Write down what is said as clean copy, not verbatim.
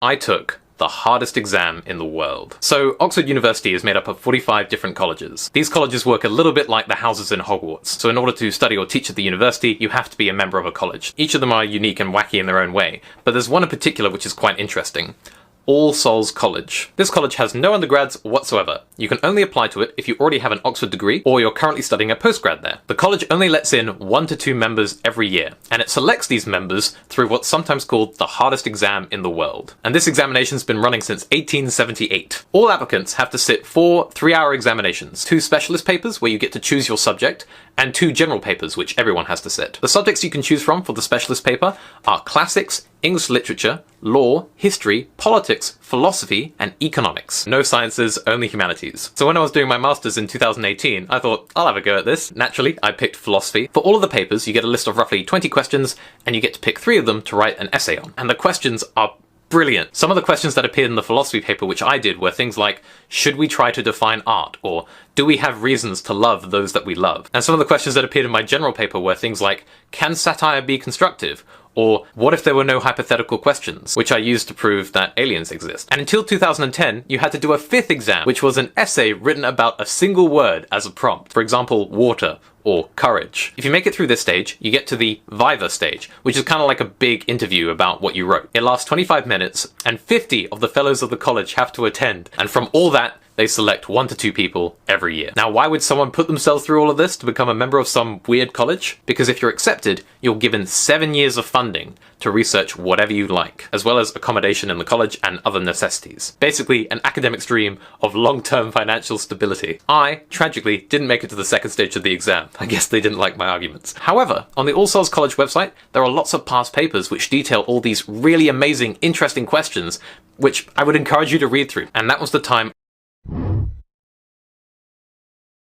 I took the hardest exam in the world. So Oxford University is made up of 45 different colleges. These colleges work a little bit like the houses in Hogwarts. So in order to study or teach at the university, you have to be a member of a college. Each of them are unique and wacky in their own way, but there's one in particular which is quite interesting. All Souls College. This college has no undergrads whatsoever. You can only apply to it if you already have an Oxford degree or you're currently studying a postgrad there. The college only lets in 1 to 2 members every year, and it selects these members through what's sometimes called the hardest exam in the world. And this examination's been running since 1878. All applicants have to sit 4 3-hour examinations, 2 specialist papers where you get to choose your subject, and 2 general papers which everyone has to sit. The subjects you can choose from for the specialist paper are classics, English literature, law, history, politics, philosophy, and economics. No sciences, only humanities. So when I was doing my master's in 2018, I thought, I'll have a go at this. Naturally, I picked philosophy. For all of the papers, you get a list of roughly 20 questions, and you get to pick 3 of them to write an essay on. And the questions are brilliant. Some of the questions that appeared in the philosophy paper which I did were things like, should we try to define art? Or do we have reasons to love those that we love? And some of the questions that appeared in my general paper were things like, can satire be constructive? Or what if there were no hypothetical questions, which I used to prove that aliens exist. And until 2010, you had to do a 5th exam, which was an essay written about a single word as a prompt. For example, water or courage. If you make it through this stage, you get to the Viva stage, which is kind of like a big interview about what you wrote. It lasts 25 minutes, and 50 of the fellows of the college have to attend. And from all that, they select 1 to 2 people every year. Now, why would someone put themselves through all of this to become a member of some weird college? Because if you're accepted, you're given 7 years of funding to research whatever you like, as well as accommodation in the college and other necessities. Basically, an academic dream of long-term financial stability. I, tragically, didn't make it to the 2nd stage of the exam. I guess they didn't like my arguments. However, on the All Souls College website, there are lots of past papers which detail all these really amazing, interesting questions which I would encourage you to read through. And that was the time